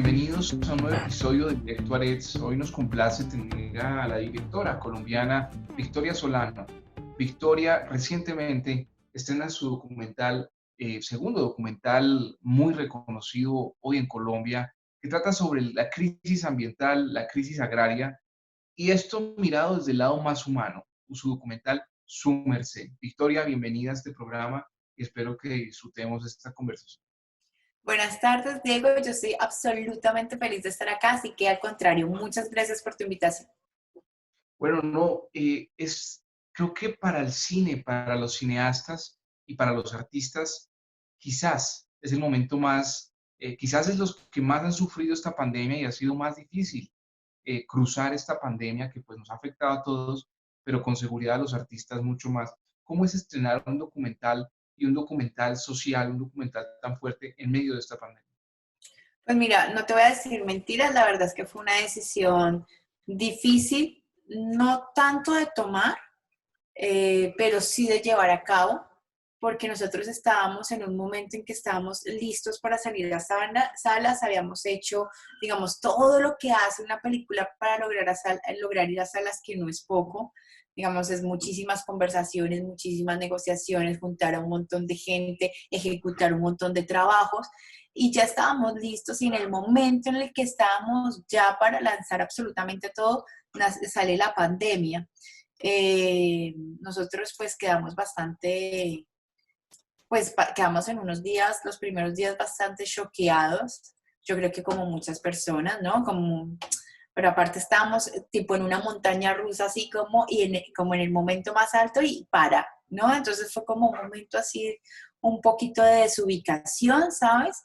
bienvenidos a un nuevo episodio de Directo Arets. Hoy nos complace tener a la directora colombiana Victoria Solano. Victoria recientemente estrena su documental, segundo documental muy reconocido hoy en Colombia, que trata sobre la crisis ambiental, la crisis agraria, y esto mirado desde el lado más humano, su documental Su Merced. Victoria, bienvenida a este programa y espero que disfrutemos esta conversación. Buenas tardes, Diego. Yo estoy absolutamente feliz de estar acá, así que al contrario, muchas gracias por tu invitación. Bueno, no, creo que para el cine, para los cineastas y para los artistas, quizás es el momento más, quizás es los que más han sufrido esta pandemia y ha sido más difícil cruzar esta pandemia que pues nos ha afectado a todos, pero con seguridad a los artistas mucho más. ¿Cómo es estrenar un documental y un documental social, un documental tan fuerte en medio de esta pandemia? Pues mira, no te voy a decir mentiras, la verdad es que fue una decisión difícil, no tanto de tomar, pero sí de llevar a cabo, porque nosotros estábamos en un momento en que estábamos listos para salir a salas, habíamos hecho, digamos, todo lo que hace una película para lograr ir a salas, que no es poco, digamos, es muchísimas conversaciones, muchísimas negociaciones, juntar a un montón de gente, ejecutar un montón de trabajos, y ya estábamos listos, y en el momento en el que estábamos ya para lanzar absolutamente todo, sale la pandemia. Nosotros pues quedamos bastante, pues quedamos en unos días, los primeros días bastante choqueados, yo creo que como muchas personas, ¿no? Pero aparte estábamos tipo en una montaña rusa así como, como en el momento más alto y ¿no? Entonces fue como un momento así, un poquito de desubicación, ¿sabes?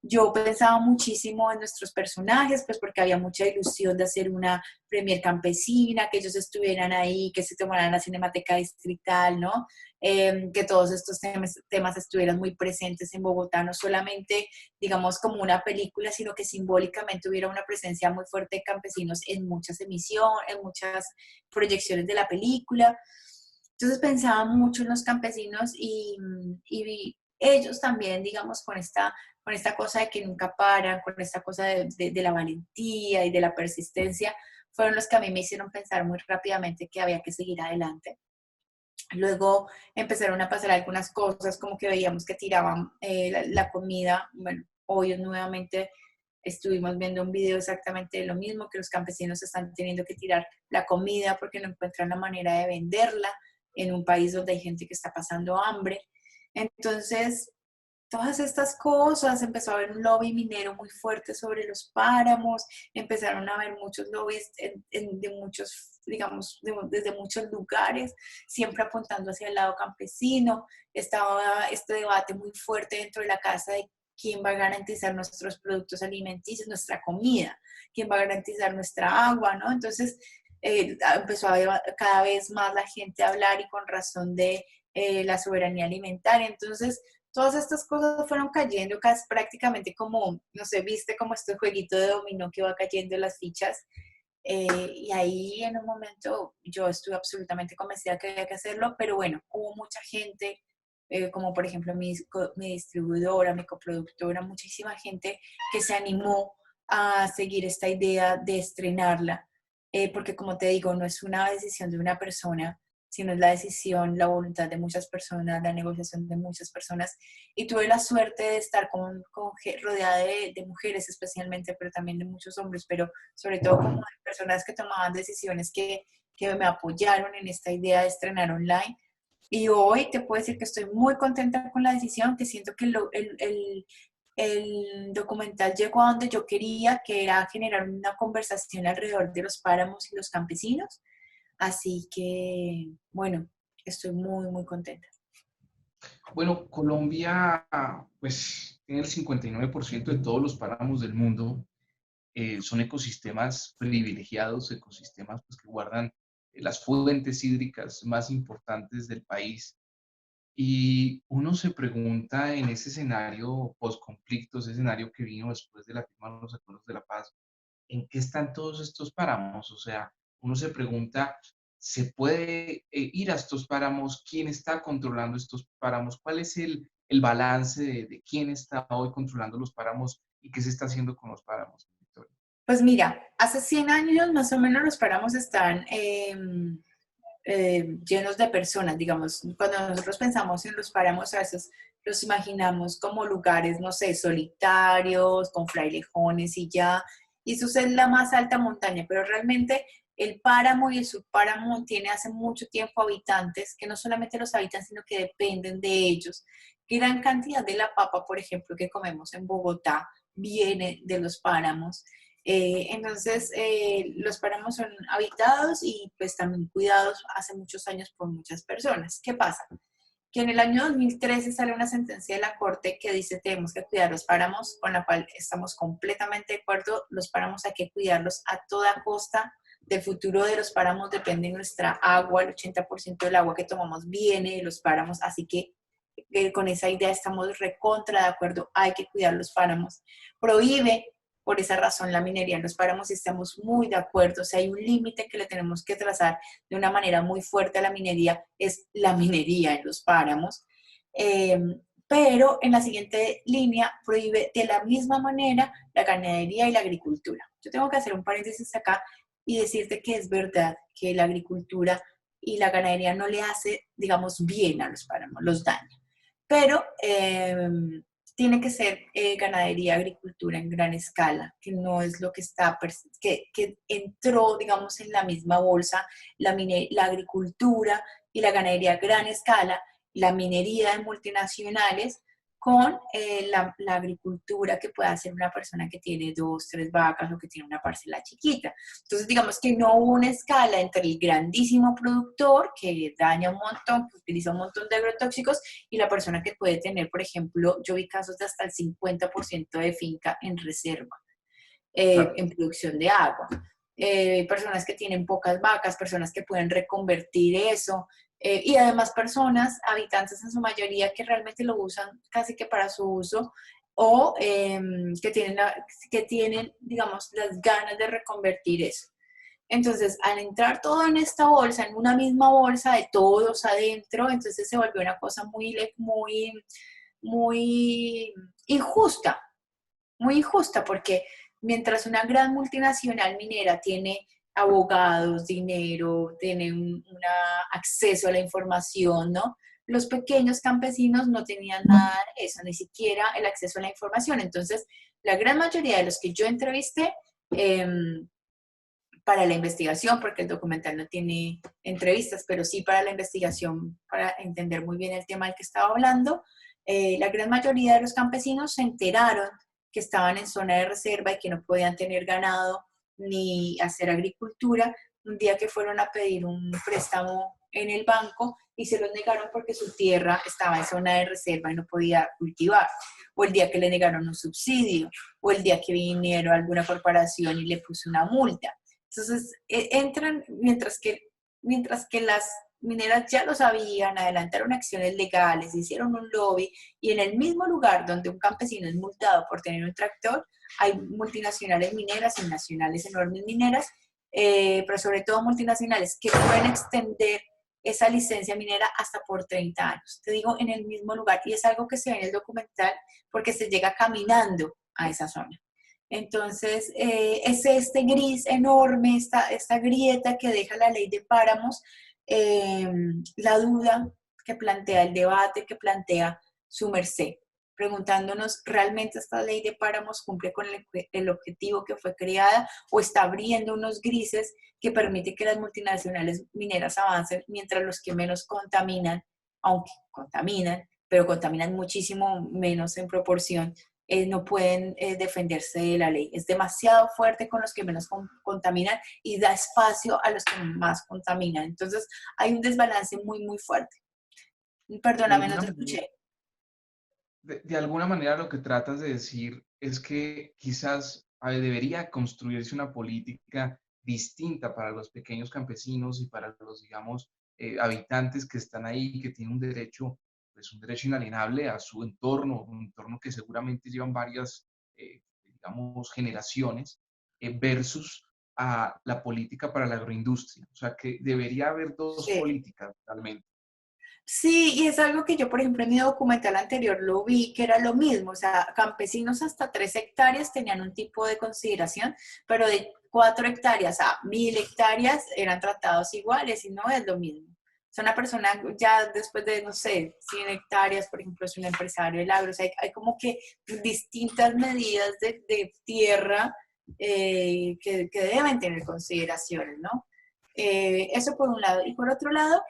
Yo pensaba muchísimo en nuestros personajes, pues porque había mucha ilusión de hacer una premier campesina, que ellos estuvieran ahí, que se tomaran la Cinemateca Distrital, ¿no? Que todos estos temas estuvieran muy presentes en Bogotá, no solamente, digamos, como una película, sino que simbólicamente hubiera una presencia muy fuerte de campesinos en muchas emisiones, en muchas proyecciones de la película. Entonces pensaba mucho en los campesinos y ellos también, digamos, con esta cosa de que nunca paran, con esta cosa de la valentía y de la persistencia, fueron los que a mí me hicieron pensar muy rápidamente que había que seguir adelante. Luego empezaron a pasar algunas cosas, como que veíamos que tiraban la comida. Bueno, hoy nuevamente estuvimos viendo un video exactamente de lo mismo, que los campesinos están teniendo que tirar la comida porque no encuentran la manera de venderla en un país donde hay gente que está pasando hambre. Entonces, todas estas cosas, empezó a haber un lobby minero muy fuerte sobre los páramos, empezaron a haber muchos lobbies de muchos, digamos, desde muchos lugares, siempre apuntando hacia el lado campesino. Estaba este debate muy fuerte dentro de la casa de quién va a garantizar nuestros productos alimenticios, nuestra comida, quién va a garantizar nuestra agua, ¿no? Entonces, empezó a cada vez más la gente a hablar, y con razón, de la soberanía alimentaria. Entonces, todas estas cosas fueron cayendo casi prácticamente como, no sé, viste como este jueguito de dominó que va cayendo las fichas. Y ahí en un momento yo estuve absolutamente convencida que había que hacerlo, pero bueno, hubo mucha gente, como por ejemplo mi distribuidora, mi coproductora, muchísima gente que se animó a seguir esta idea de estrenarla, porque como te digo, no es una decisión de una persona, sino es la decisión, la voluntad de muchas personas, la negociación de muchas personas. Y tuve la suerte de estar rodeada de mujeres especialmente, pero también de muchos hombres, pero sobre todo como de personas que tomaban decisiones que me apoyaron en esta idea de estrenar online. Y hoy te puedo decir que estoy muy contenta con la decisión, que siento que el documental llegó a donde yo quería, que era generar una conversación alrededor de los páramos y los campesinos. Así que, bueno, estoy muy, muy contenta. Bueno, Colombia, pues, tiene el 59% de todos los páramos del mundo. Son ecosistemas privilegiados, ecosistemas pues, que guardan las fuentes hídricas más importantes del país. Y uno se pregunta en ese escenario post-conflicto, ese escenario que vino después de la firma de los acuerdos de la paz, ¿en qué están todos estos páramos? O sea, uno se pregunta, ¿se puede ir a estos páramos? ¿Quién está controlando estos páramos? ¿Cuál es el balance de quién está hoy controlando los páramos y qué se está haciendo con los páramos, Victoria. Pues mira, hace 100 años más o menos los páramos están llenos de personas, digamos. Cuando nosotros pensamos en los páramos, a veces los imaginamos como lugares, no sé, solitarios, con frailejones y ya. Y eso es la más alta montaña, pero realmente el páramo y el subpáramo tiene hace mucho tiempo habitantes que no solamente los habitan, sino que dependen de ellos. Gran cantidad de la papa, por ejemplo, que comemos en Bogotá, viene de los páramos. Los páramos son habitados y pues también cuidados hace muchos años por muchas personas. ¿Qué pasa? Que en el año 2013 sale una sentencia de la Corte que dice tenemos que cuidar los páramos, con la cual estamos completamente de acuerdo. Los páramos hay que cuidarlos a toda costa. Del futuro de los páramos depende nuestra agua, el 80% del agua que tomamos viene de los páramos, así que con esa idea estamos recontra de acuerdo, hay que cuidar los páramos. Prohíbe por esa razón la minería en los páramos y estamos muy de acuerdo. O sea, hay un límite que le tenemos que trazar de una manera muy fuerte a la minería, es la minería en los páramos. Eh, pero en la siguiente línea prohíbe de la misma manera la ganadería y la agricultura. Yo tengo que hacer un paréntesis acá y decirte que es verdad que la agricultura y la ganadería no le hace, digamos, bien a los páramos, los daña. Pero tiene que ser ganadería, agricultura en gran escala, que no es lo que está, que entró, digamos, en la misma bolsa, la agricultura y la ganadería a gran escala, la minería de multinacionales, con la agricultura que puede hacer una persona que tiene 2, 3 vacas o que tiene una parcela chiquita. Entonces, digamos que no hubo una escala entre el grandísimo productor que daña un montón, que utiliza un montón de agrotóxicos, y la persona que puede tener, por ejemplo, yo vi casos de hasta el 50% de finca en reserva, Claro. en producción de agua. Personas que tienen pocas vacas, personas que pueden reconvertir eso, y además personas, habitantes en su mayoría, que realmente lo usan casi que para su uso o que tienen, digamos, las ganas de reconvertir eso. Entonces, al entrar todo en esta bolsa, en una misma bolsa de todos adentro, entonces se volvió una cosa muy injusta, muy injusta, porque mientras una gran multinacional minera tiene abogados, dinero, tiene acceso a la información, ¿no? Los pequeños campesinos no tenían nada de eso, ni siquiera el acceso a la información. Entonces, la gran mayoría de los que yo entrevisté, eh, para la investigación, porque el documental no tiene entrevistas, pero sí para la investigación, para entender muy bien el tema del que estaba hablando, la gran mayoría de los campesinos se enteraron que estaban en zona de reserva y que no podían tener ganado ni hacer agricultura un día que fueron a pedir un préstamo en el banco y se los negaron porque su tierra estaba en zona de reserva y no podía cultivar, o el día que le negaron un subsidio, o el día que vinieron a alguna corporación y le puso una multa. Entonces, entran, mientras que las mineras ya lo sabían, adelantaron acciones legales, hicieron un lobby, y en el mismo lugar donde un campesino es multado por tener un tractor, hay multinacionales mineras y nacionales enormes mineras, pero sobre todo multinacionales que pueden extender esa licencia minera hasta por 30 años. Te digo, en el mismo lugar, y es algo que se ve en el documental porque se llega caminando a esa zona. Entonces, es este gris enorme, esta grieta que deja la ley de páramos, eh, la duda que plantea, el debate que plantea su merced, preguntándonos, ¿realmente esta ley de páramos cumple con el objetivo que fue creada o está abriendo unos grises que permite que las multinacionales mineras avancen mientras los que menos contaminan, aunque contaminan, pero contaminan muchísimo menos en proporción, no pueden defenderse de la ley? Es demasiado fuerte con los que menos contaminan y da espacio a los que más contaminan. Entonces hay un desbalance muy, muy fuerte. De Perdóname, no alguna te manera, escuché. de alguna manera lo que tratas de decir es que quizás debería construirse una política distinta para los pequeños campesinos y para los, digamos, habitantes que están ahí, que tienen un derecho, pues un derecho inalienable a su entorno, un entorno que seguramente llevan varias, digamos, generaciones, versus a la política para la agroindustria. O sea, que debería haber dos Sí. políticas realmente. Sí, y es algo que yo, por ejemplo, en mi documental anterior lo vi, que era lo mismo, o sea, campesinos hasta 3 hectáreas tenían un tipo de consideración, pero de 4 hectáreas a 1000 hectáreas eran tratados iguales y no es lo mismo. O sea, una persona ya después de, no sé, 100 hectáreas, por ejemplo, es un empresario del agro, o sea, hay como que distintas medidas de tierra que deben tener consideraciones, ¿no? Eso por un lado. Y por otro lado,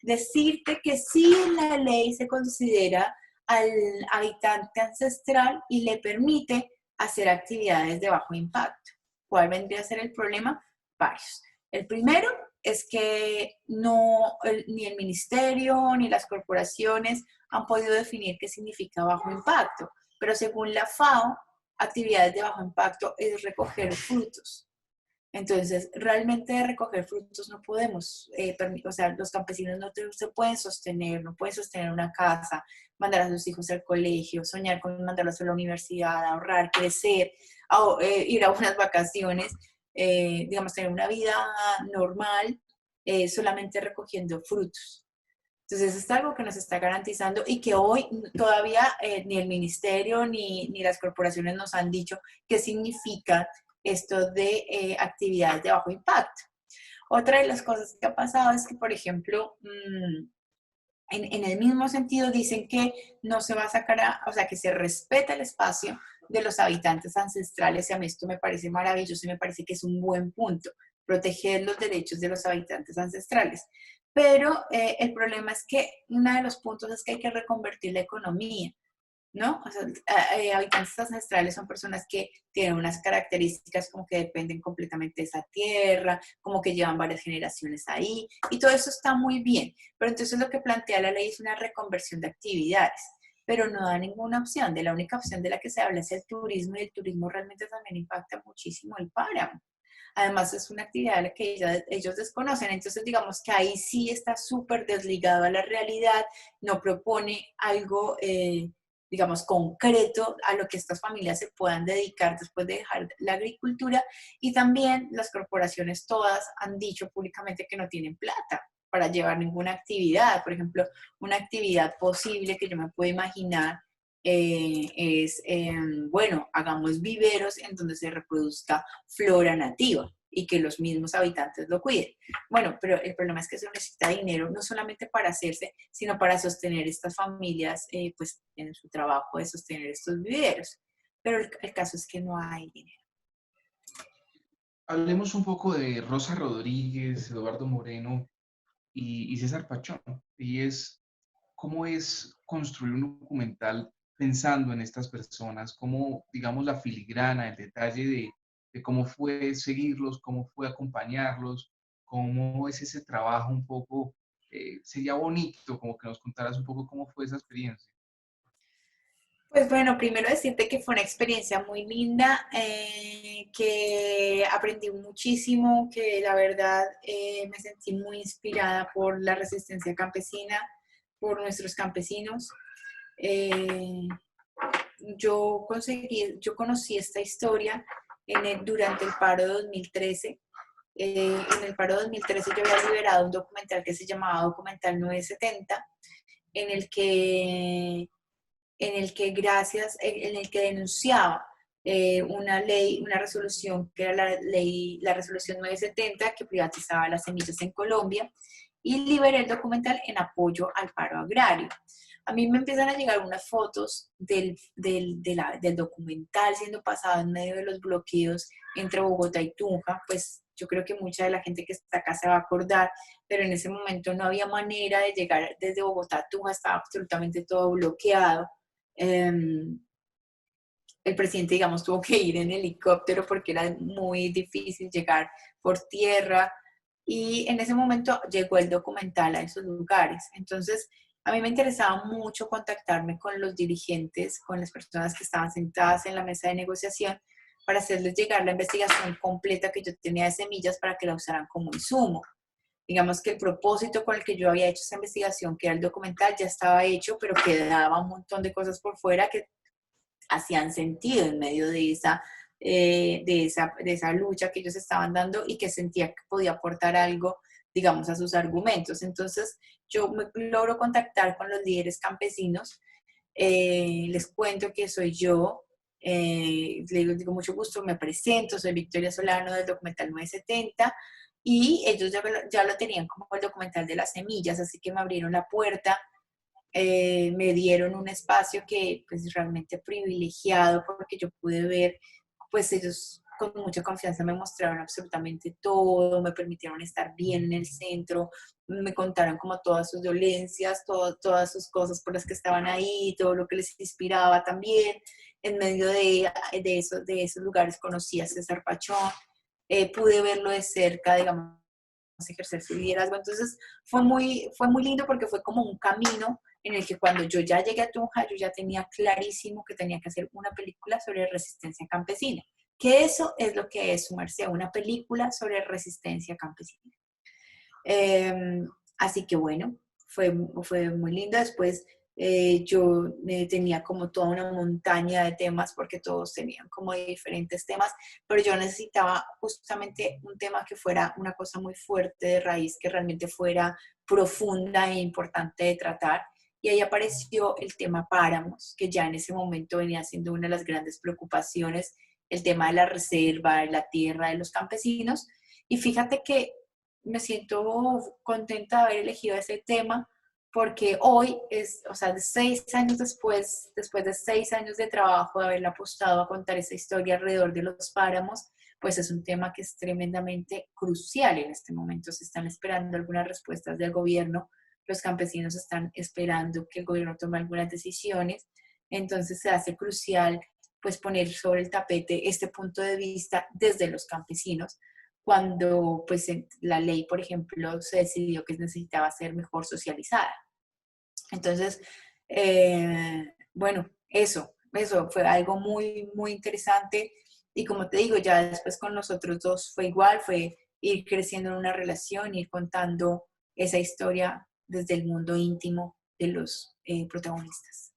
decirte que sí en la ley se considera al habitante ancestral y le permite hacer actividades de bajo impacto. ¿Cuál vendría a ser el problema? Varios. El primero es que ni el ministerio ni las corporaciones han podido definir qué significa bajo impacto, pero según la FAO, actividades de bajo impacto es recoger frutos. Entonces, realmente de recoger frutos no podemos, o sea, los campesinos no se pueden sostener, no pueden sostener una casa, mandar a sus hijos al colegio, soñar con mandarlos a la universidad, ahorrar, crecer, ir a unas vacaciones, digamos, tener una vida normal, solamente recogiendo frutos. Entonces, es algo que nos está garantizando y que hoy todavía ni el ministerio ni las corporaciones nos han dicho qué significa esto de actividades de bajo impacto. Otra de las cosas que ha pasado es que, por ejemplo, en el mismo sentido dicen que no se va a sacar, o sea, que se respeta el espacio de los habitantes ancestrales y a mí esto me parece maravilloso y me parece que es un buen punto, proteger los derechos de los habitantes ancestrales. Pero el problema es que uno de los puntos es que hay que reconvertir la economía. ¿No? O sea, habitantes ancestrales son personas que tienen unas características como que dependen completamente de esa tierra, como que llevan varias generaciones ahí, y todo eso está muy bien. Pero entonces lo que plantea la ley es una reconversión de actividades, pero no da ninguna opción. De la única opción de la que se habla es el turismo, y el turismo realmente también impacta muchísimo el páramo. Además, es una actividad que ellos desconocen, entonces digamos que ahí sí está súper desligado a la realidad, no propone algo, digamos, concreto a lo que estas familias se puedan dedicar después de dejar la agricultura, y también las corporaciones todas han dicho públicamente que no tienen plata para llevar ninguna actividad. Por ejemplo, una actividad posible que yo me puedo imaginar bueno, hagamos viveros en donde se reproduzca flora nativa y que los mismos habitantes lo cuiden. Bueno, pero el problema es que eso necesita dinero, no solamente para hacerse, sino para sostener estas familias, pues en su trabajo de sostener estos viveros. Pero el caso es que no hay dinero. Hablemos un poco de Rosa Rodríguez, Eduardo Moreno y César Pachón. Y es cómo es construir un documental pensando en estas personas, cómo, digamos, la filigrana, el detalle de cómo fue seguirlos, cómo fue acompañarlos, cómo es ese trabajo un poco, sería bonito como que nos contaras un poco cómo fue esa experiencia. Pues bueno, primero decirte que fue una experiencia muy linda, que aprendí muchísimo, que la verdad me sentí muy inspirada por la resistencia campesina, por nuestros campesinos. Eh, yo conocí esta historia durante el paro de 2013. En el paro de 2013 yo había liberado un documental que se llamaba Documental 970, en el que en el que denunciaba una ley, una resolución que era la resolución 970 que privatizaba las semillas en Colombia, y liberé el documental en apoyo al paro agrario. A mí me empiezan a llegar unas fotos del documental siendo pasado en medio de los bloqueos entre Bogotá y Tunja. Pues yo creo que mucha de la gente que está acá se va a acordar, pero en ese momento no había manera de llegar desde Bogotá a Tunja, estaba absolutamente todo bloqueado. Eh, el presidente, digamos, tuvo que ir en helicóptero porque era muy difícil llegar por tierra, y en ese momento llegó el documental a esos lugares. Entonces, a mí me interesaba mucho contactarme con los dirigentes, con las personas que estaban sentadas en la mesa de negociación, para hacerles llegar la investigación completa que yo tenía de semillas para que la usaran como insumo. Digamos que el propósito con el que yo había hecho esa investigación, que era el documental, ya estaba hecho, pero quedaba un montón de cosas por fuera que hacían sentido en medio de esa lucha que ellos estaban dando, y que sentía que podía aportar algo digamos, a sus argumentos. Entonces, yo me logro contactar con los líderes campesinos, les cuento que soy yo, les digo mucho gusto, me presento, soy Victoria Solano del documental 970, y ellos ya lo tenían como el documental de las semillas, así que me abrieron la puerta, me dieron un espacio que pues realmente privilegiado, porque yo pude ver, pues ellos con mucha confianza me mostraron absolutamente todo, me permitieron estar bien en el centro, me contaron como todas sus dolencias, todas sus cosas por las que estaban ahí, todo lo que les inspiraba también. En medio de esos lugares conocí a César Pachón, pude verlo de cerca, digamos, ejercer su liderazgo. Entonces fue muy lindo porque fue como un camino en el que cuando yo ya llegué a Tunja, yo ya tenía clarísimo que tenía que hacer una película sobre resistencia campesina. Que eso es lo que es Sumarse, una película sobre resistencia campesina. Así que bueno, fue muy lindo. Después yo tenía como toda una montaña de temas porque todos tenían como diferentes temas, pero yo necesitaba justamente un tema que fuera una cosa muy fuerte de raíz, que realmente fuera profunda e importante de tratar. Y ahí apareció el tema páramos, que ya en ese momento venía siendo una de las grandes preocupaciones, el tema de la reserva, de la tierra, de los campesinos. Y fíjate que me siento contenta de haber elegido ese tema porque hoy es, o sea, 6 años después de 6 años de trabajo, de haberle apostado a contar esa historia alrededor de los páramos, pues es un tema que es tremendamente crucial en este momento. Se están esperando algunas respuestas del gobierno, los campesinos están esperando que el gobierno tome algunas decisiones, entonces se hace crucial pues poner sobre el tapete este punto de vista desde los campesinos, cuando pues la ley, por ejemplo, se decidió que necesitaba ser mejor socializada. Entonces, bueno, eso fue algo muy, muy interesante. Y como te digo, ya después con los otros dos fue igual, fue ir creciendo en una relación, ir contando esa historia desde el mundo íntimo de los protagonistas.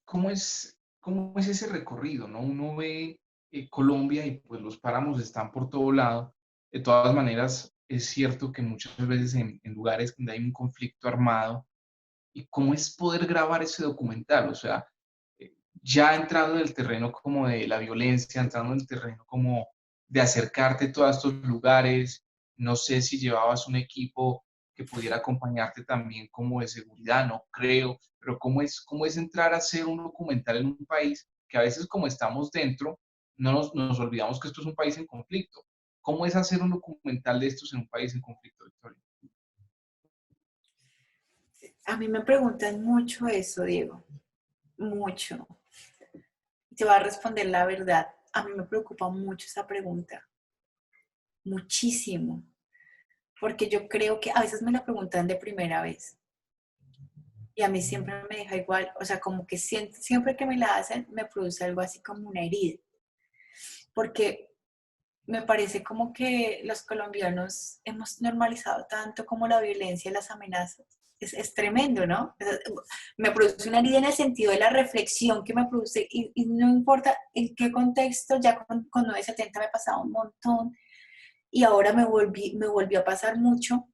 ¿Cómo es ese recorrido, no? Uno ve Colombia y pues los páramos están por todo lado. De todas maneras, es cierto que muchas veces en lugares donde hay un conflicto armado, ¿y cómo es poder grabar ese documental? O sea, ya entrando en el terreno como de la violencia, entrando en el terreno como de acercarte a todos estos lugares, no sé si llevabas un equipo que pudiera acompañarte también como de seguridad, no creo, pero ¿cómo es entrar a hacer un documental en un país que a veces como estamos dentro, no nos olvidamos que esto es un país en conflicto? ¿Cómo es hacer un documental de estos en un país en conflicto, Victoria? A mí me preguntan mucho eso, Diego, mucho. Te voy a responder la verdad. A mí me preocupa mucho esa pregunta, muchísimo, porque yo creo que a veces me la preguntan de primera vez y a mí siempre me deja igual, o sea, como que siempre que me la hacen me produce algo así como una herida, porque me parece como que los colombianos hemos normalizado tanto como la violencia y las amenazas. Es tremendo, ¿no? Me produce una herida en el sentido de la reflexión que me produce, y no importa en qué contexto, ya con 970 me pasaba un montón, y ahora me volvió a pasar mucho,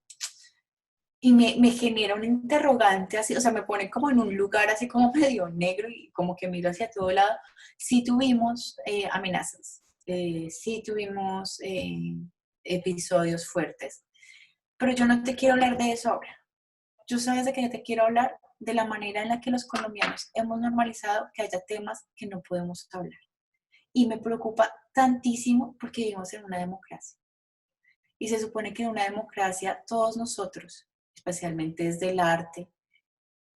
y me genera un interrogante así, o sea, me pone como en un lugar así como medio negro y como que miro hacia todo lado. Sí tuvimos amenazas, sí tuvimos episodios fuertes, pero yo no te quiero hablar de eso ahora. Yo sabes de qué te quiero hablar, de la manera en la que los colombianos hemos normalizado que haya temas que no podemos hablar. Y me preocupa tantísimo porque vivimos en una democracia. Y se supone que en una democracia todos nosotros, especialmente desde el arte,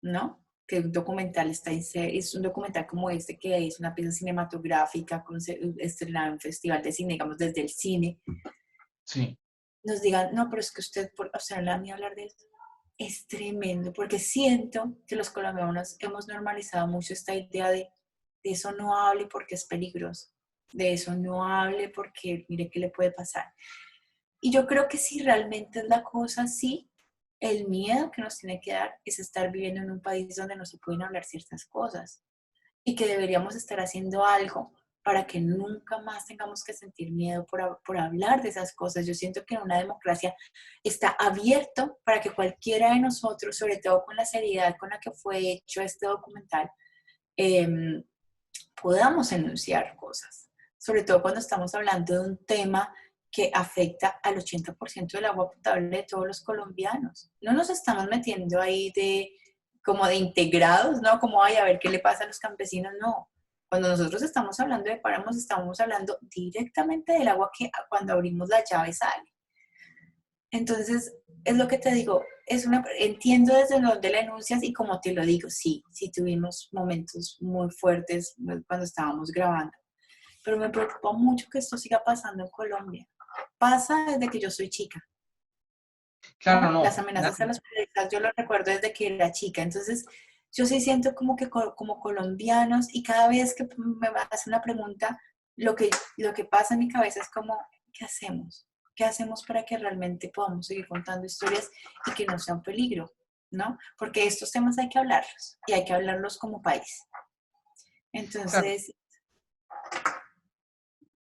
¿no? Que un documental es un documental como este que es una pieza cinematográfica estrenada en un festival de cine, digamos desde el cine, Sí. nos digan, no, pero es que usted, o sea, no le da miedo hablar de eso. Es tremendo, porque siento que los colombianos hemos normalizado mucho esta idea de eso no hable porque es peligroso, de eso no hable porque mire qué le puede pasar. Y yo creo que si realmente es la cosa así, el miedo que nos tiene que dar es estar viviendo en un país donde no se pueden hablar ciertas cosas y que deberíamos estar haciendo algo para que nunca más tengamos que sentir miedo por hablar de esas cosas. Yo siento que en una democracia está abierto para que cualquiera de nosotros, sobre todo con la seriedad con la que fue hecho este documental, eh, podamos enunciar cosas, sobre todo cuando estamos hablando de un tema que afecta al 80% del agua potable de todos los colombianos. No nos estamos metiendo ahí como de integrados, ¿no? Como, ay, a ver qué le pasa a los campesinos, no. Cuando nosotros estamos hablando de páramos, estamos hablando directamente del agua que cuando abrimos la llave sale. Entonces, es lo que te digo, entiendo desde donde la enuncias y como te lo digo, sí, sí tuvimos momentos muy fuertes cuando estábamos grabando, pero me preocupa mucho que esto siga pasando en Colombia. Pasa desde que yo soy chica, Claro, ¿no? Las no. amenazas a los periodistas yo lo recuerdo desde que era chica, entonces yo sí siento como que como colombianos y cada vez que me hacen una pregunta, lo que pasa en mi cabeza es como, ¿qué hacemos? ¿Qué hacemos para que realmente podamos seguir contando historias y que no sea un peligro? ¿No? Porque estos temas hay que hablarlos y hay que hablarlos como país. Claro, Entonces,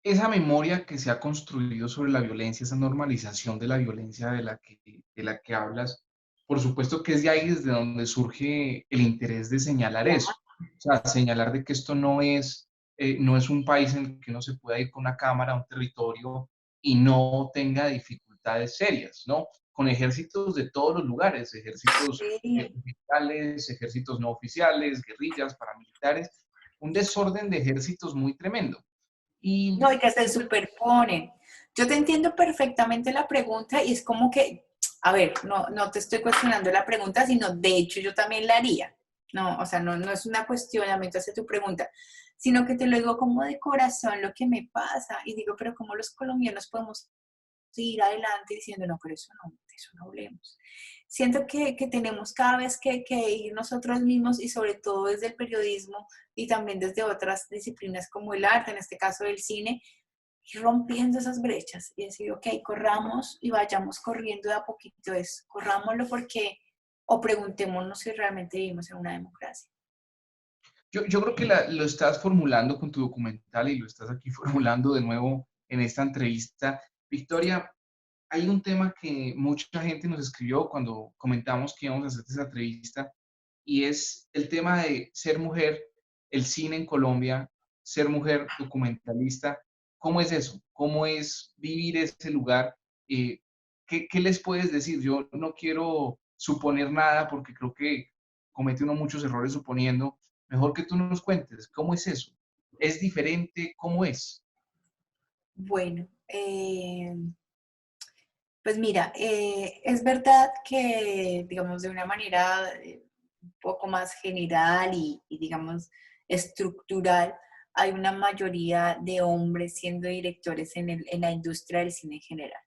esa memoria que se ha construido sobre la violencia, esa normalización de la violencia de la que hablas, por supuesto que es de ahí desde donde surge el interés de señalar ya, eso. O sea, señalar de que esto no es un país en el que uno se pueda ir con una cámara a un territorio y no tenga dificultades serias, ¿no? Con ejércitos de todos los lugares, ejércitos sí. oficiales, ejércitos no oficiales, guerrillas, paramilitares, un desorden de ejércitos muy tremendo. Y No, y que se superponen. Yo te entiendo perfectamente la pregunta y es como que, a ver, no te estoy cuestionando la pregunta, sino de hecho yo también la haría. No, o sea, no es una cuestionamiento hacia tu pregunta, sino que te lo digo como de corazón lo que me pasa. Y digo, pero ¿cómo los colombianos podemos seguir adelante diciendo, no, pero eso no, de eso no hablemos? Siento que tenemos cada vez que ir nosotros mismos y sobre todo desde el periodismo y también desde otras disciplinas como el arte, en este caso el cine, ir rompiendo esas brechas y decir, ok, corramos y vayamos corriendo de a poquito eso, corrámoslo porque, o preguntémonos si realmente vivimos en una democracia. yo creo que lo estás formulando con tu documental y lo estás aquí formulando de nuevo en esta entrevista. Victoria, hay un tema que mucha gente nos escribió cuando comentamos que íbamos a hacer esa entrevista y es el tema de ser mujer, el cine en Colombia, ser mujer documentalista. ¿Cómo es eso? ¿Cómo es vivir ese lugar? Eh, ¿qué les puedes decir? Yo no quiero suponer nada porque creo que comete uno muchos errores suponiendo. Mejor que tú nos cuentes, ¿cómo es eso? ¿Es diferente? ¿Cómo es? Bueno, pues mira, es verdad que, digamos, de una manera un poco más general y, digamos, estructural, hay una mayoría de hombres siendo directores en la industria del cine en general.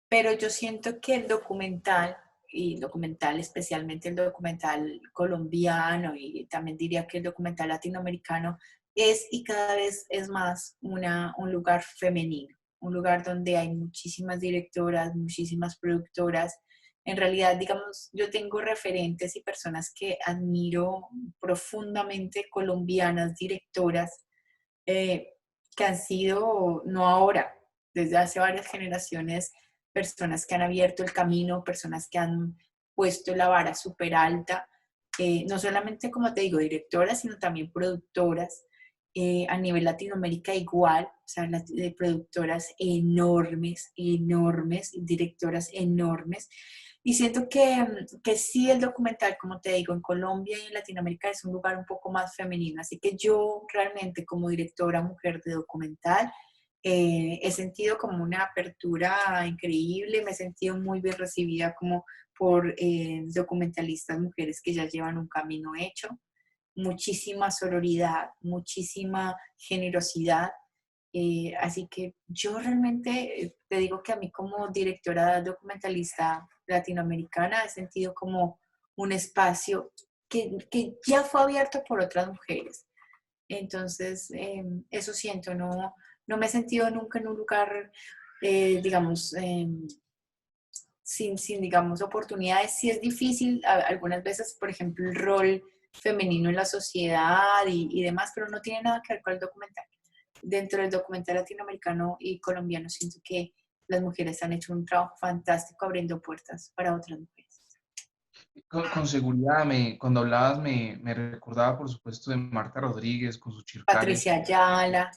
Pero yo siento que el documental, y el documental, especialmente el documental colombiano, y también diría que el documental latinoamericano, es y cada vez es más un lugar femenino, un lugar donde hay muchísimas directoras, muchísimas productoras. En realidad, digamos, yo tengo referentes y personas que admiro profundamente, colombianas, directoras, eh, que han sido, no ahora, desde hace varias generaciones, personas que han abierto el camino, personas que han puesto la vara súper alta, no solamente, como te digo, directoras, sino también productoras. A nivel Latinoamérica igual, o sea, de productoras enormes, enormes, directoras enormes. Y siento que sí el documental, como te digo, en Colombia y en Latinoamérica es un lugar un poco más femenino. Así que yo realmente como directora mujer de documental he sentido como una apertura increíble, me he sentido muy bien recibida como por documentalistas mujeres que ya llevan un camino hecho, muchísima sororidad, muchísima generosidad. Así que yo realmente te digo que a mí como directora documentalista latinoamericana he sentido como un espacio que ya fue abierto por otras mujeres. Entonces, eso siento, no me he sentido nunca en un lugar, digamos, sin, digamos, oportunidades. Sí es difícil algunas veces, por ejemplo, el rol femenino en la sociedad y demás, pero no tiene nada que ver con el documental. Dentro del documental latinoamericano y colombiano siento que las mujeres han hecho un trabajo fantástico abriendo puertas para otras mujeres. Con seguridad, cuando hablabas me recordaba, por supuesto, de Marta Rodríguez con su Chircale. Patricia Ayala,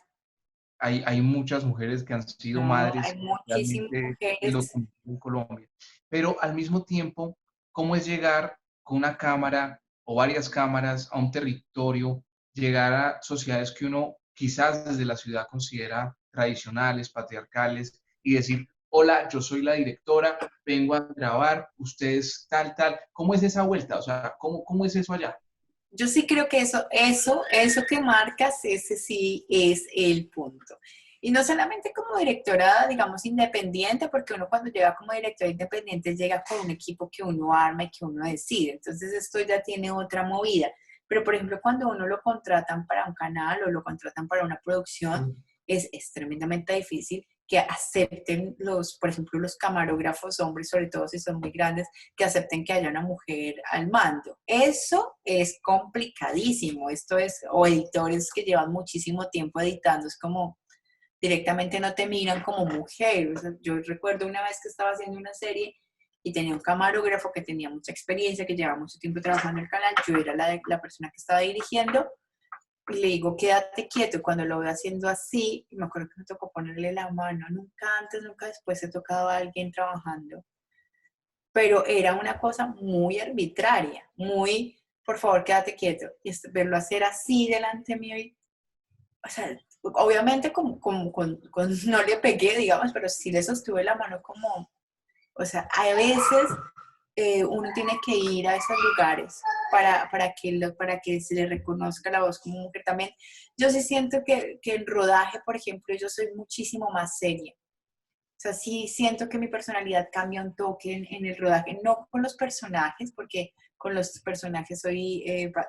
Hay muchas mujeres que han sido no, hay madres, muchísimas realmente mujeres. lo en Colombia. Pero al mismo tiempo, ¿cómo es llegar con una cámara o varias cámaras a un territorio, llegar a sociedades que uno quizás desde la ciudad considera tradicionales, patriarcales, y decir, hola, yo soy la directora, vengo a grabar, ustedes tal, tal? ¿Cómo es esa vuelta? O sea, ¿cómo es eso allá? Yo sí creo que eso que marcas, ese sí es el punto. Y no solamente como directora, digamos, independiente, porque uno cuando llega como directora independiente llega con un equipo que uno arma y que uno decide. Entonces esto ya tiene otra movida. Pero, por ejemplo, cuando uno lo contratan para un canal o lo contratan para una producción, es tremendamente difícil que acepten por ejemplo, los camarógrafos, hombres, sobre todo si son muy grandes, que acepten que haya una mujer al mando. Eso es complicadísimo. Esto es, o editores que llevan muchísimo tiempo editando, es como directamente no te miran como mujer. O sea, yo recuerdo una vez que estaba haciendo una serie y tenía un camarógrafo que tenía mucha experiencia, que llevaba mucho tiempo trabajando en el canal, yo era la persona que estaba dirigiendo, y le digo, quédate quieto. Cuando lo veo haciendo así, me acuerdo que me tocó ponerle la mano, nunca antes, nunca después he tocado a alguien trabajando, pero era una cosa muy arbitraria, muy, por favor, quédate quieto. Y verlo hacer así delante mío, o sea, obviamente no le pegué, digamos, pero sí le sostuve la mano como, o sea, a veces uno tiene que ir a esos lugares para que se le reconozca la voz como mujer también. Yo sí siento que en rodaje, por ejemplo, yo soy muchísimo más seria. O sea, sí siento que mi personalidad cambia un toque en el rodaje, no con los personajes, porque con los personajes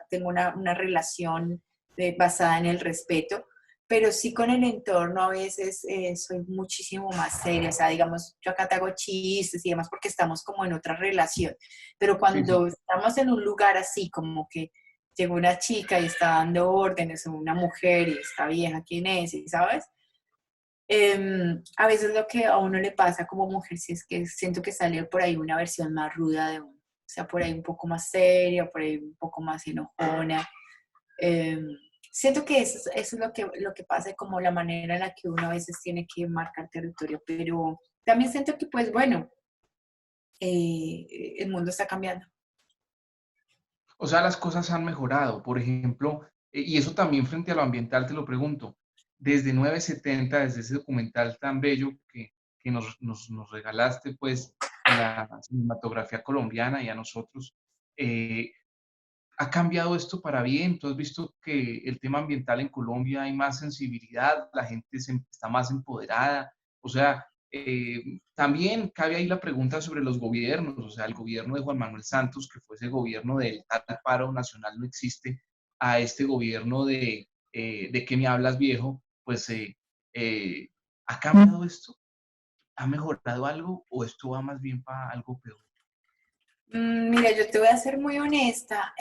tengo una relación basada en el respeto, pero sí con el entorno a veces soy muchísimo más seria. O sea, digamos, yo acá te hago chistes y demás porque estamos como en otra relación, pero Sí, sí. cuando estamos en un lugar así, como que llegó una chica y está dando órdenes, o una mujer y esta vieja, ¿quién es? ¿Y sabes? A veces lo que a uno le pasa como mujer, si es que siento que sale por ahí una versión más ruda de uno, o sea, por ahí un poco más seria, por ahí un poco más enojona. Em, Siento que eso es lo que pasa, y como la manera en la que uno a veces tiene que marcar territorio, pero también siento que, pues bueno, el mundo está cambiando. O sea, las cosas han mejorado. Por ejemplo, y eso también frente a lo ambiental, te lo pregunto, desde 970, desde ese documental tan bello que nos regalaste, pues, a la cinematografía colombiana y a nosotros, eh, ¿ha cambiado esto para bien? ¿Tú has visto que el tema ambiental en Colombia hay más sensibilidad, la gente está más empoderada? O sea, también cabe ahí la pregunta sobre los gobiernos, o sea, el gobierno de Juan Manuel Santos, que fue ese gobierno del tal paro nacional no existe, a este gobierno de qué me hablas viejo, pues, ¿ha cambiado esto? ¿Ha mejorado algo o esto va más bien para algo peor? Mira, yo te voy a ser muy honesta.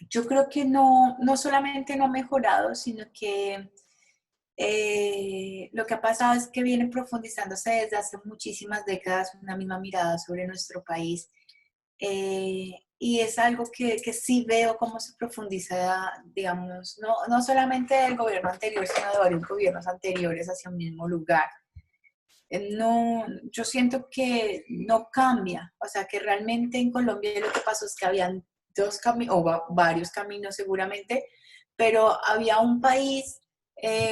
Yo creo que no solamente no ha mejorado, sino que lo que ha pasado es que viene profundizándose desde hace muchísimas décadas una misma mirada sobre nuestro país. Y es algo que sí veo cómo se profundiza, digamos, no solamente del gobierno anterior, sino de varios gobiernos anteriores hacia un mismo lugar. No, yo siento que no cambia, o sea, que realmente en Colombia lo que pasó es que habían dos caminos, o varios caminos seguramente, pero había un país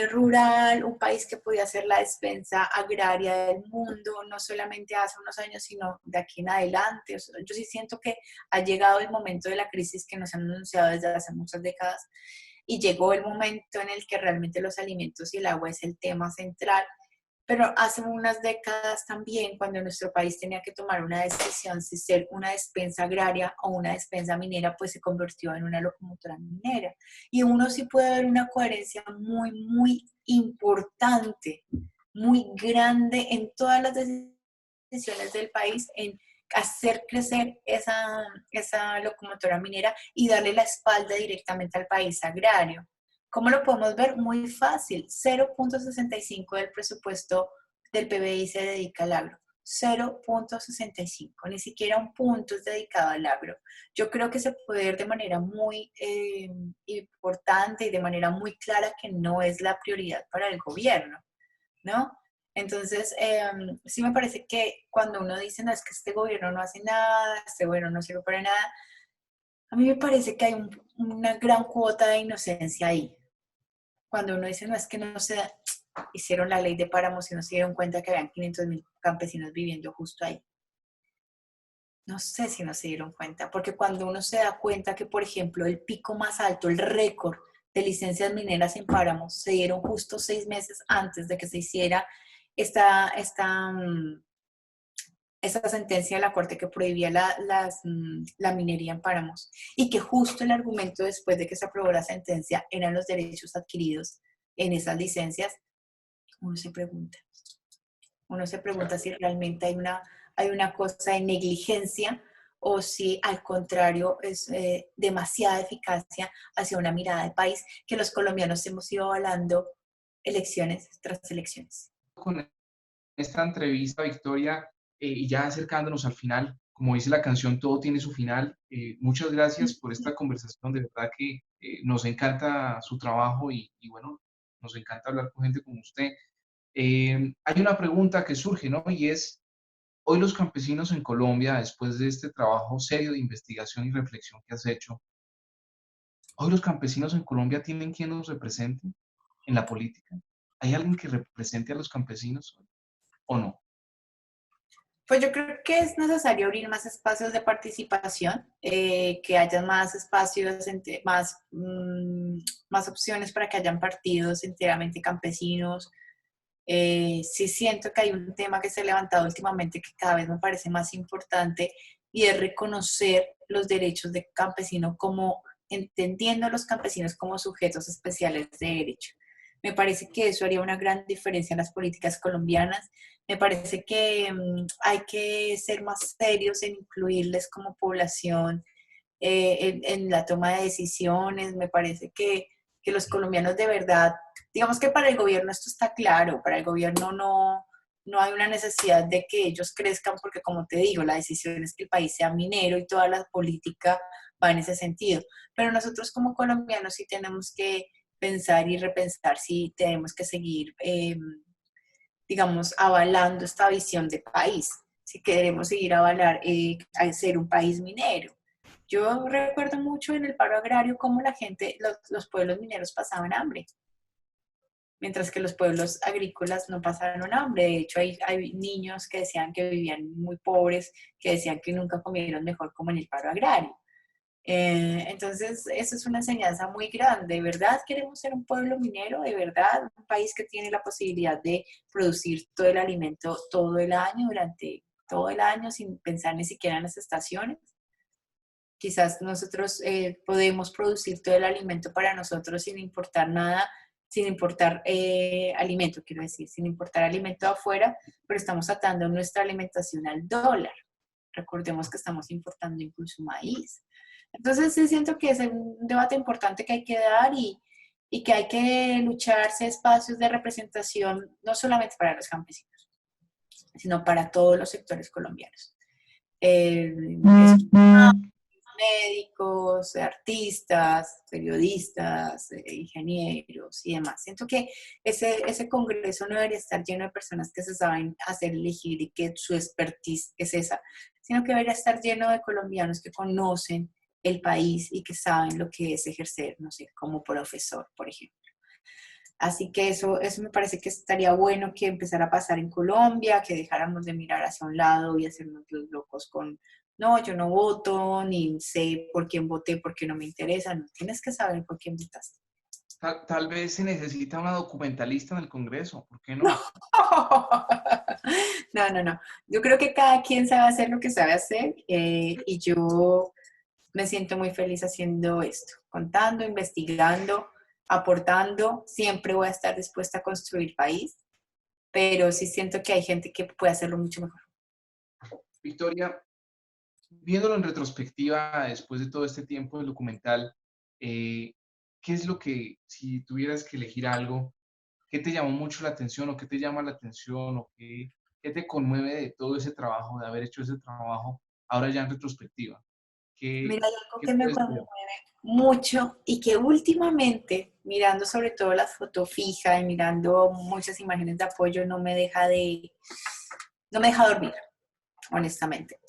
rural, un país que podía ser la despensa agraria del mundo, no solamente hace unos años, sino de aquí en adelante. O sea, yo sí siento que ha llegado el momento de la crisis que nos han anunciado desde hace muchas décadas, y llegó el momento en el que realmente los alimentos y el agua es el tema central. Pero hace unas décadas también, cuando nuestro país tenía que tomar una decisión si ser una despensa agraria o una despensa minera, pues se convirtió en una locomotora minera. Y uno sí puede ver una coherencia muy, muy importante, muy grande en todas las decisiones del país, en hacer crecer esa locomotora minera y darle la espalda directamente al país agrario. ¿Cómo lo podemos ver? Muy fácil. 0,65 del presupuesto del PBI se dedica al agro. 0,65, ni siquiera un punto es dedicado al agro. Yo creo que se puede ver de manera muy importante y de manera muy clara que no es la prioridad para el gobierno, ¿no? Entonces, sí me parece que cuando uno dice, no, es que este gobierno no hace nada, este gobierno no sirve para nada, a mí me parece que hay una gran cuota de inocencia ahí. Cuando uno dice, no, es que no se hicieron la ley de páramos y no se dieron cuenta que habían 500.000 campesinos viviendo justo ahí. No sé si no se dieron cuenta, porque cuando uno se da cuenta que, por ejemplo, el pico más alto, el récord de licencias mineras en páramos, se dieron justo 6 meses antes de que se hiciera esta, esta, esa sentencia de la Corte que prohibía la minería en páramos, y que justo el argumento después de que se aprobó la sentencia eran los derechos adquiridos en esas licencias, uno se pregunta. Uno se pregunta si realmente hay una cosa de negligencia o si al contrario es demasiada eficacia hacia una mirada de país que los colombianos hemos ido avalando elecciones tras elecciones. Con esta entrevista, Victoria, y ya acercándonos al final, como dice la canción, todo tiene su final. Muchas gracias por esta conversación, de verdad que nos encanta su trabajo y bueno, nos encanta hablar con gente como usted. Hay una pregunta que surge, ¿no? Y es, hoy los campesinos en Colombia, después de este trabajo serio de investigación y reflexión que has hecho, hoy los campesinos en Colombia tienen quien los represente en la política. ¿Hay alguien que represente a los campesinos o no? Pues yo creo que es necesario abrir más espacios de participación, que haya más espacios, más opciones para que hayan partidos enteramente campesinos. Sí siento que hay un tema que se ha levantado últimamente que cada vez me parece más importante y es reconocer los derechos del campesino como, entendiendo a los campesinos como sujetos especiales de derecho. Me parece que eso haría una gran diferencia en las políticas colombianas. Me parece que hay que ser más serios en incluirles como población en la toma de decisiones. Me parece que los colombianos de verdad, digamos que para el gobierno esto está claro, para el gobierno no hay una necesidad de que ellos crezcan porque, como te digo, la decisión es que el país sea minero y toda la política va en ese sentido. Pero nosotros como colombianos sí tenemos que pensar y repensar si tenemos que seguir, digamos, avalando esta visión de país, si queremos seguir avalar a ser un país minero. Yo recuerdo mucho en el paro agrario cómo la gente, los pueblos mineros pasaban hambre, mientras que los pueblos agrícolas no pasaron hambre. De hecho, hay niños que decían que vivían muy pobres, que decían que nunca comieron mejor como en el paro agrario. Entonces, eso es una enseñanza muy grande. ¿De verdad queremos ser un pueblo minero? ¿De verdad un país que tiene la posibilidad de producir todo el alimento todo el año, durante todo el año, sin pensar ni siquiera en las estaciones? Quizás nosotros podemos producir todo el alimento para nosotros sin importar nada, sin importar alimento, quiero decir, sin importar alimento de afuera, pero estamos atando nuestra alimentación al dólar. Recordemos que estamos importando incluso maíz. Entonces sí siento que es un debate importante que hay que dar y que hay que lucharse espacios de representación, no solamente para los campesinos, sino para todos los sectores colombianos. Médicos, artistas, periodistas, ingenieros y demás. Siento que ese congreso no debería estar lleno de personas que se saben hacer elegir y que su expertise es esa, sino que debería estar lleno de colombianos que conocen el país y que saben lo que es ejercer, no sé, como profesor, por ejemplo. Así que eso me parece que estaría bueno que empezara a pasar en Colombia, que dejáramos de mirar hacia un lado y hacernos los locos con, no, yo no voto, ni sé por quién voté, porque no me interesa. No, tienes que saber por quién votaste. Tal vez se necesita una documentalista en el Congreso, ¿por qué no? No, no, no. Yo creo que cada quien sabe hacer lo que sabe hacer y yo me siento muy feliz haciendo esto, contando, investigando, aportando. Siempre voy a estar dispuesta a construir país, pero sí siento que hay gente que puede hacerlo mucho mejor. Victoria, Viéndolo en retrospectiva, después de todo este tiempo del documental, ¿qué es lo que, si tuvieras que elegir algo, qué te llamó mucho la atención o qué te llama la atención o qué te conmueve de todo ese trabajo, de haber hecho ese trabajo, ahora ya en retrospectiva? ¿Qué, Mira, hay algo qué que me puedes conmueve ver? mucho y que últimamente, mirando sobre todo la foto fija y mirando muchas imágenes de apoyo, no me deja dormir, honestamente.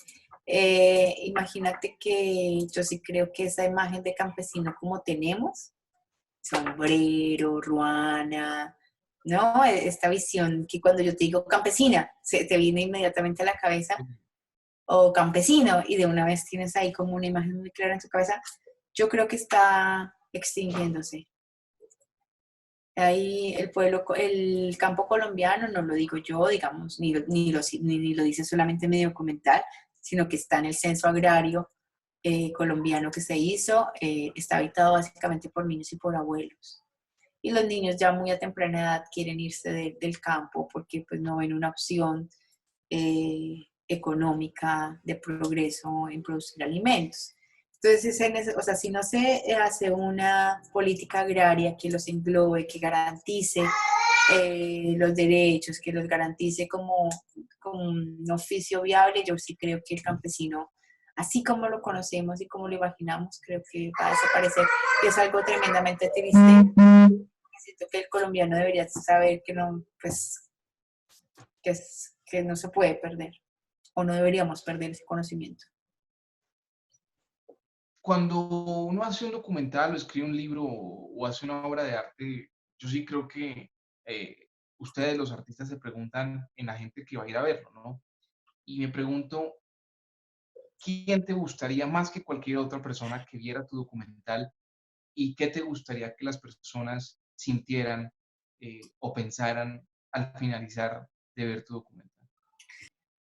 Imagínate que yo sí creo que esa imagen de campesino como tenemos, sombrero, ruana, ¿no? Esta visión que cuando yo te digo campesina, se te viene inmediatamente a la cabeza, o campesino, y de una vez tienes ahí como una imagen muy clara en tu cabeza, yo creo que está extinguiéndose. Ahí el pueblo, el campo colombiano, no lo digo yo, digamos, ni lo dice solamente mi documental, sino que está en el censo agrario colombiano que se hizo, está habitado básicamente por niños y por abuelos. Y los niños ya muy a temprana edad quieren irse del campo porque pues no ven una opción económica de progreso en producir alimentos. Entonces, o sea, si no se hace una política agraria que los englobe, que garantice los derechos, que los garantice como un oficio viable, yo sí creo que el campesino, así como lo conocemos y como lo imaginamos, creo que va a desaparecer. Y es algo tremendamente triste. Siento que el colombiano debería saber que no, pues, que no se puede perder o no deberíamos perder ese conocimiento. Cuando uno hace un documental o escribe un libro o hace una obra de arte, yo sí creo que ustedes, los artistas, se preguntan en la gente que va a ir a verlo, ¿no? Y me pregunto, ¿quién te gustaría más que cualquier otra persona que viera tu documental y qué te gustaría que las personas sintieran o pensaran al finalizar de ver tu documental?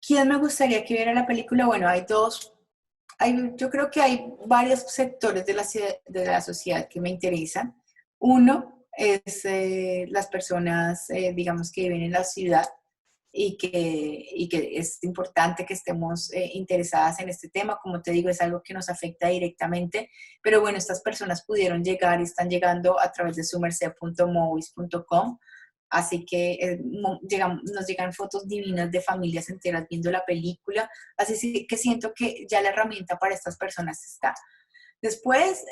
¿Quién me gustaría que viera la película? Bueno, hay dos. Yo creo que hay varios sectores de la sociedad que me interesan. Uno es las personas, digamos, que viven en la ciudad y que es importante que estemos interesadas en este tema. Como te digo, es algo que nos afecta directamente, pero bueno, estas personas pudieron llegar y están llegando a través de sumerced.movies.com. Así que nos llegan fotos divinas de familias enteras viendo la película. Así que siento que ya la herramienta para estas personas está. Después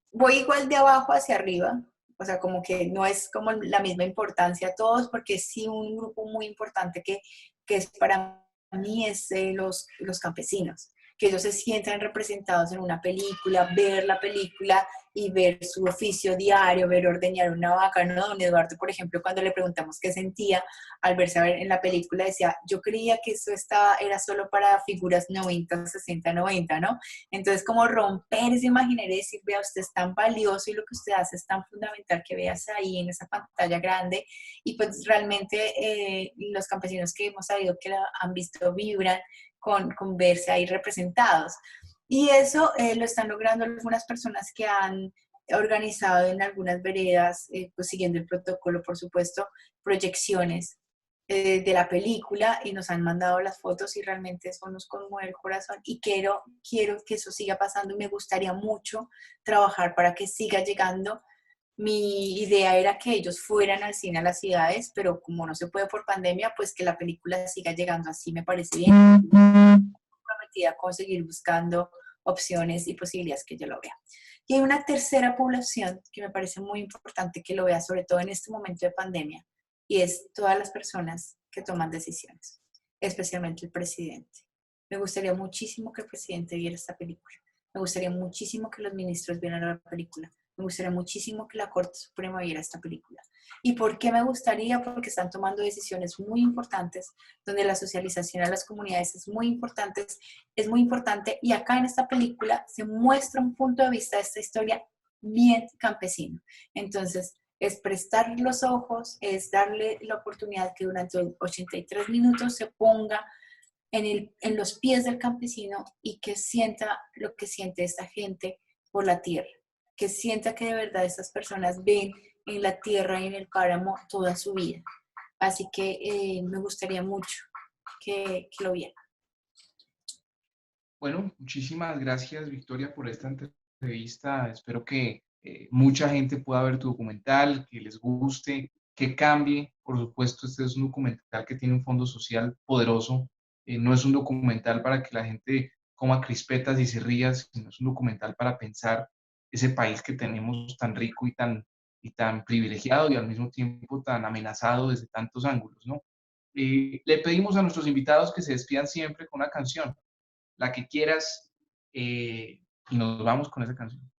voy igual de abajo hacia arriba, o sea, como que no es como la misma importancia a todos, porque sí un grupo muy importante que es para mí es los campesinos, que ellos se sientan representados en una película, ver la película y ver su oficio diario, ver ordeñar una vaca, ¿no? Don Eduardo, por ejemplo, cuando le preguntamos qué sentía al verse a ver en la película, decía, yo creía que eso era solo para figuras 90, 60, 90, ¿no? Entonces, como romper ese imaginario y decir, vea, usted es tan valioso y lo que usted hace es tan fundamental que veas ahí en esa pantalla grande. Y pues realmente los campesinos que hemos sabido que la han visto vibran con verse ahí representados. Y eso lo están logrando algunas personas que han organizado en algunas veredas, pues siguiendo el protocolo, por supuesto, proyecciones de la película y nos han mandado las fotos y realmente eso nos conmueve el corazón y quiero que eso siga pasando y me gustaría mucho trabajar para que siga llegando. Mi idea era que ellos fueran al cine a las ciudades, pero como no se puede por pandemia, pues que la película siga llegando así me parece bien. Comprometida con seguir buscando opciones y posibilidades que yo lo vea. Y hay una tercera población que me parece muy importante que lo vea, sobre todo en este momento de pandemia, y es todas las personas que toman decisiones, especialmente el presidente. Me gustaría muchísimo que el presidente viera esta película. Me gustaría muchísimo que los ministros vieran la película. Me gustaría muchísimo que la Corte Suprema viera esta película. ¿Y por qué me gustaría? Porque están tomando decisiones muy importantes, donde la socialización a las comunidades es muy importante, y acá en esta película se muestra un punto de vista de esta historia bien campesino. Entonces, es prestar los ojos, es darle la oportunidad que durante 83 minutos se ponga en los pies del campesino y que sienta lo que siente esta gente por la tierra, que sienta que de verdad estas personas ven en la tierra y en el páramo toda su vida. Así que me gustaría mucho que lo vieran. Bueno, muchísimas gracias, Victoria, por esta entrevista. Espero que mucha gente pueda ver tu documental, que les guste, que cambie. Por supuesto, este es un documental que tiene un fondo social poderoso. No es un documental para que la gente coma crispetas y se ría, sino es un documental para pensar ese país que tenemos tan rico y tan privilegiado y al mismo tiempo tan amenazado desde tantos ángulos, ¿no? Le pedimos a nuestros invitados que se despidan siempre con una canción, la que quieras, y nos vamos con esa canción.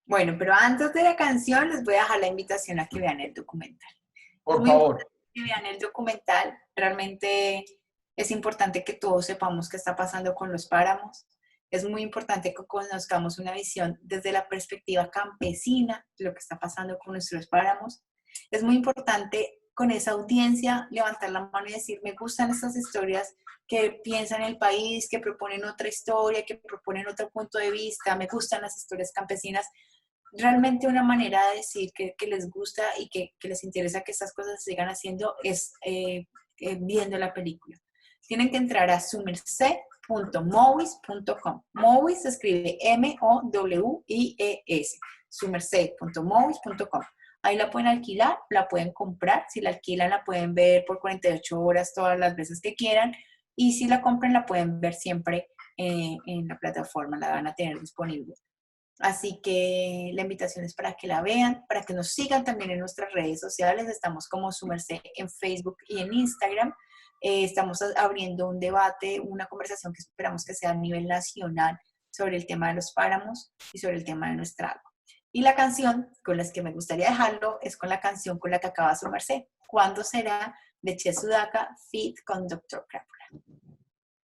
Bueno, pero antes de la canción les voy a dejar la invitación a que vean el documental. Es Por muy favor. importante que vean el documental. Realmente es importante que todos sepamos qué está pasando con los páramos. Es muy importante que conozcamos una visión desde la perspectiva campesina de lo que está pasando con nuestros páramos. Es muy importante con esa audiencia levantar la mano y decir, me gustan estas historias que piensan el país, que proponen otra historia, que proponen otro punto de vista, me gustan las historias campesinas. Realmente una manera de decir que les gusta y que les interesa que estas cosas se sigan haciendo es viendo la película. Tienen que entrar a sumerced.movies.com. Movies se escribe Mowies, sumerced.movies.com. Ahí la pueden alquilar, la pueden comprar. Si la alquilan, la pueden ver por 48 horas todas las veces que quieran. Y si la compran, la pueden ver siempre en la plataforma, la van a tener disponible. Así que la invitación es para que la vean, para que nos sigan también en nuestras redes sociales. Estamos como Su Merced en Facebook y en Instagram. Estamos abriendo un debate, una conversación que esperamos que sea a nivel nacional sobre el tema de los páramos y sobre el tema de nuestra agua. Y la canción con la que me gustaría dejarlo es con la canción con la que acaba Su Merced. ¿Cuándo será? De Che Sudaka, feat. con Dr. Crápula.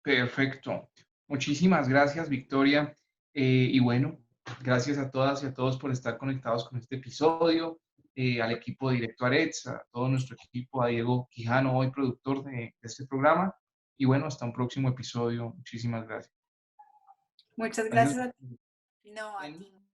Perfecto. Muchísimas gracias, Victoria. Y bueno, gracias a todas y a todos por estar conectados con este episodio, al equipo de Directo Arets, a todo nuestro equipo, a Diego Quijano, hoy productor de este programa. Y bueno, hasta un próximo episodio. Muchísimas gracias. Muchas Gracias. gracias a ti. No, a ti.